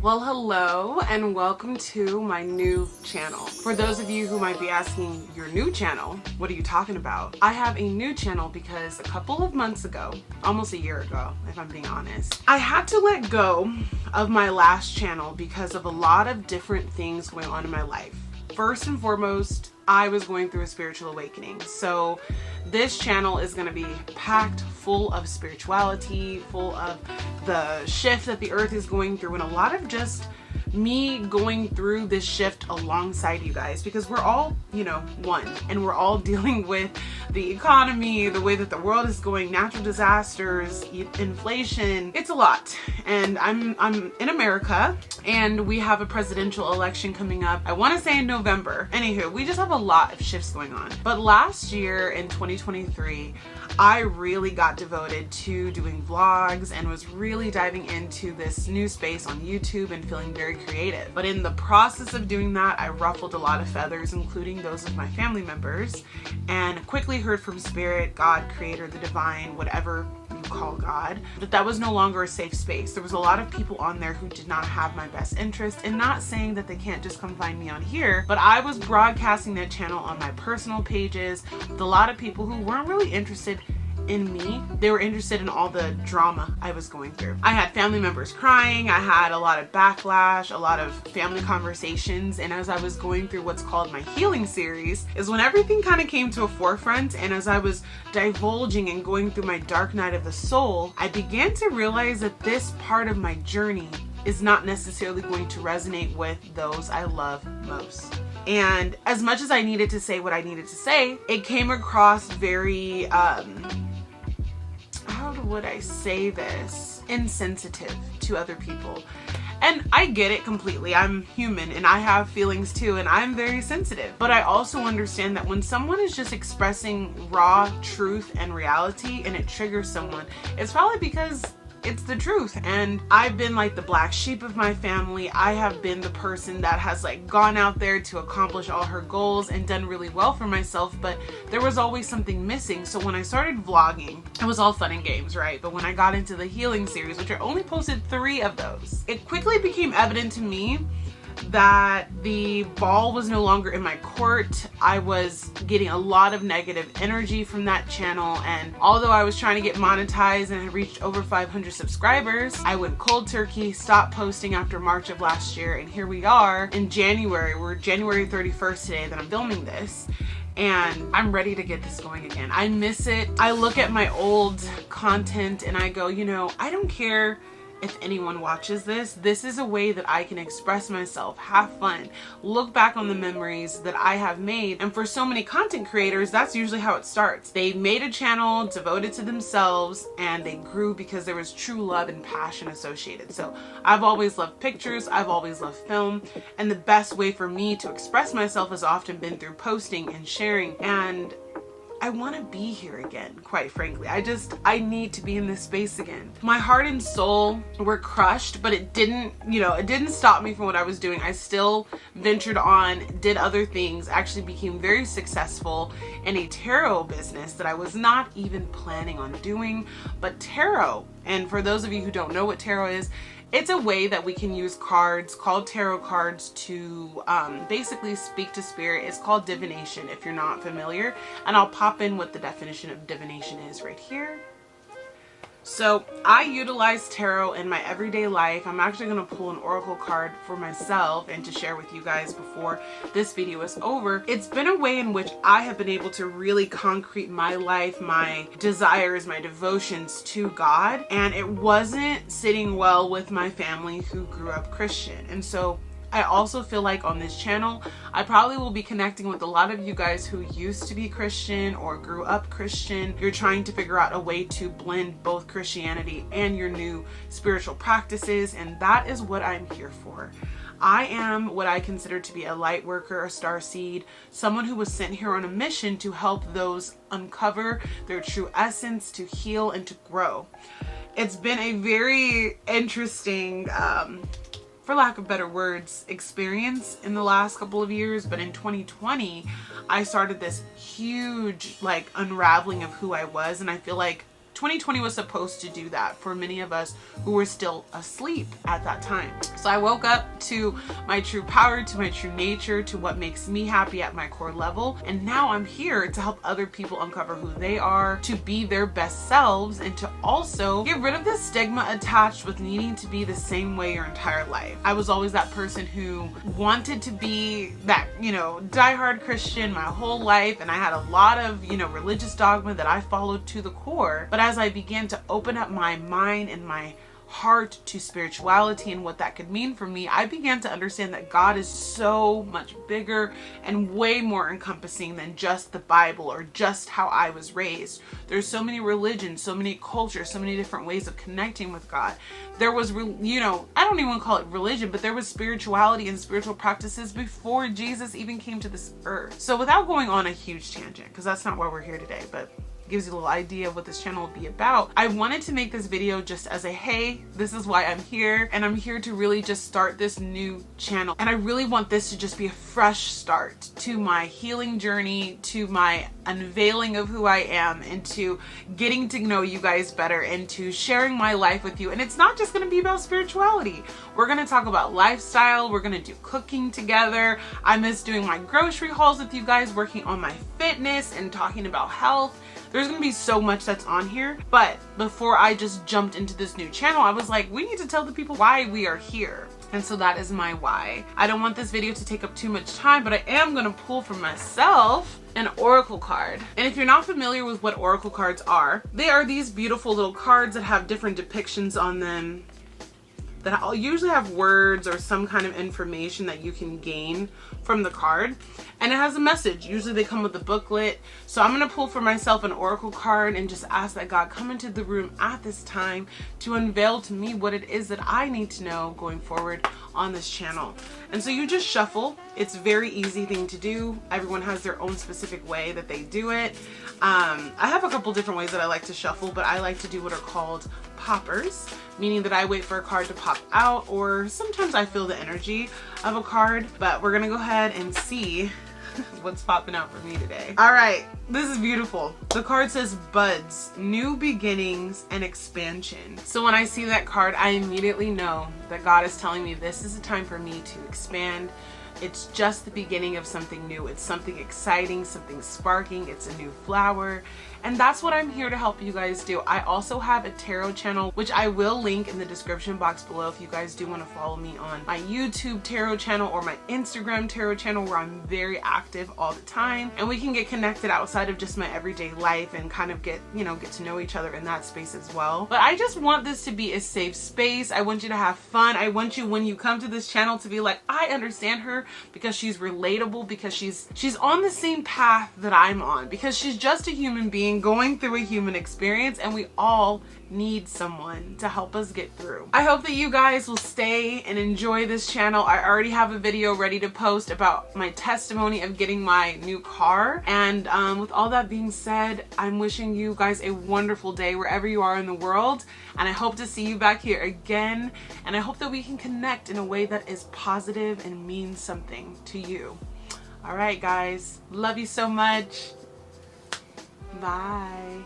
Well, hello and welcome to my new channel. For those of you who might be asking, your new channel, what are you talking about? I have a new channel because a couple of months ago, almost a year ago, if I'm being honest, I had to let go of my last channel because of a lot of different things going on in my life. First and foremost, I was going through a spiritual awakening. So this channel is going to be packed full of spirituality, full of the shift that the earth is going through, and a lot of just me going through this shift alongside you guys, because we're all, one, and we're all dealing with the economy, the way that the world is going, natural disasters, inflation. It's a lot. And I'm in America and we have a presidential election coming up. I want to say in November. Anywho, we just have a lot of shifts going on. But last year in 2023, I really got devoted to doing vlogs and was really diving into this new space on YouTube and feeling very creative. But in the process of doing that, I ruffled a lot of feathers, including those of my family members, and quickly heard from Spirit, God, Creator, the Divine, whatever you call God, that was no longer a safe space. There was a lot of people on there who did not have my best interest, and not saying that they can't just come find me on here, but I was broadcasting that channel on my personal pages with a lot of people who weren't really interested in me. They were interested in all the drama I was going through. I had family members crying, I had a lot of backlash, a lot of family conversations, and as I was going through what's called my healing series is when everything kind of came to a forefront. And as I was divulging and going through my dark night of the soul, I began to realize that this part of my journey is not necessarily going to resonate with those I love most. And as much as I needed to say what I needed to say, it came across very how would I say this? Insensitive to other people. And I get it completely. I'm human and I have feelings too, and I'm very sensitive. But I also understand that when someone is just expressing raw truth and reality and it triggers someone, it's probably because it's the truth. And I've been like the black sheep of my family. I have been the person that has gone out there to accomplish all her goals and done really well for myself, but there was always something missing. So when I started vlogging, it was all fun and games, right? But when I got into the healing series, which I only posted 3 of those, it quickly became evident to me that the ball was no longer in my court. I was getting a lot of negative energy from that channel, and although I was trying to get monetized and had reached over 500 subscribers, I went cold turkey, stopped posting after March of last year, and here we are in January. We're January 31st today that I'm filming this, and I'm ready to get this going again. I miss it. I look at my old content and I go, I don't care if anyone watches this. This is a way that I can express myself, have fun, look back on the memories that I have made. And for so many content creators, that's usually how it starts. They made a channel devoted to themselves and they grew because there was true love and passion associated. So I've always loved pictures, I've always loved film, and the best way for me to express myself has often been through posting and sharing. And I want to be here again, quite frankly. I need to be in this space again. My heart and soul were crushed, but it didn't stop me from what I was doing. I still ventured on, did other things, actually became very successful in a tarot business that I was not even planning on doing. But tarot, and for those of you who don't know what tarot is, it's a way that we can use cards called tarot cards to basically speak to spirit. It's called divination if you're not familiar. And I'll pop in what the definition of divination is right here. So I utilize tarot in my everyday life. I'm actually going to pull an oracle card for myself and to share with you guys before this video is over. It's been a way in which I have been able to really concrete my life, my desires, my devotions to God. And it wasn't sitting well with my family who grew up Christian. And so I also feel like on this channel, I probably will be connecting with a lot of you guys who used to be Christian or grew up Christian. You're trying to figure out a way to blend both Christianity and your new spiritual practices, and that is what I'm here for. I am what I consider to be a light worker, a starseed, someone who was sent here on a mission to help those uncover their true essence, to heal and to grow. It's been a very interesting for lack of better words, experience in the last couple of years. But in 2020, I started this huge unraveling of who I was, and I feel like 2020 was supposed to do that for many of us who were still asleep at that time. So I woke up to my true power, to my true nature, to what makes me happy at my core level. And now I'm here to help other people uncover who they are, to be their best selves, and to also get rid of the stigma attached with needing to be the same way your entire life. I was always that person who wanted to be that, diehard Christian my whole life, and I had a lot of, religious dogma that I followed to the core. But as I began to open up my mind and my heart to spirituality and what that could mean for me, I began to understand that God is so much bigger and way more encompassing than just the Bible or just how I was raised. There's so many religions, so many cultures, so many different ways of connecting with God. There was, I don't even call it religion, but there was spirituality and spiritual practices before Jesus even came to this earth. So without going on a huge tangent, because that's not why we're here today, but gives you a little idea of what this channel will be about, I wanted to make this video just as a, hey, this is why I'm here, and I'm here to really just start this new channel. And I really want this to just be a fresh start to my healing journey, to my unveiling of who I am, and to getting to know you guys better, and to sharing my life with you. And it's not just going to be about spirituality. We're going to talk about lifestyle. We're going to do cooking together. I miss doing my grocery hauls with you guys, working on my fitness and talking about health. There's gonna be so much that's on here, but before I just jumped into this new channel, I was like, we need to tell the people why we are here. And so that is my why. I don't want this video to take up too much time, but I am gonna pull for myself an oracle card. And if you're not familiar with what oracle cards are, they are these beautiful little cards that have different depictions on them, that I'll usually have words or some kind of information that you can gain from the card, and it has a message. Usually they come with a booklet. So I'm gonna pull for myself an oracle card and just ask that God come into the room at this time to unveil to me what it is that I need to know going forward on this channel. And so you just shuffle. It's a very easy thing to do. Everyone has their own specific way that they do it. I have a couple different ways that I like to shuffle, but I like to do what are called poppers, meaning that I wait for a card to pop out, or sometimes I feel the energy of a card. But we're gonna go ahead and see what's popping out for me today. All right, this is beautiful. The card says buds, new beginnings and expansion. So when I see that card, I immediately know that God is telling me this is a time for me to expand. It's just the beginning of something new. It's something exciting, something sparking. It's a new flower. And that's what I'm here to help you guys do. I also have a tarot channel, which I will link in the description box below if you guys do want to follow me on my YouTube tarot channel or my Instagram tarot channel, where I'm very active all the time. And we can get connected outside of just my everyday life and kind of get to know each other in that space as well. But I just want this to be a safe space. I want you to have fun. I want you, when you come to this channel, to be like, I understand her because she's relatable, because she's on the same path that I'm on, because she's just a human being going through a human experience, and we all need someone to help us get through. I hope that you guys will stay and enjoy this channel. I already have a video ready to post about my testimony of getting my new car. And with all that being said, I'm wishing you guys a wonderful day wherever you are in the world. And I hope to see you back here again. And I hope that we can connect in a way that is positive and means something to you. All right, guys. Love you so much. Bye.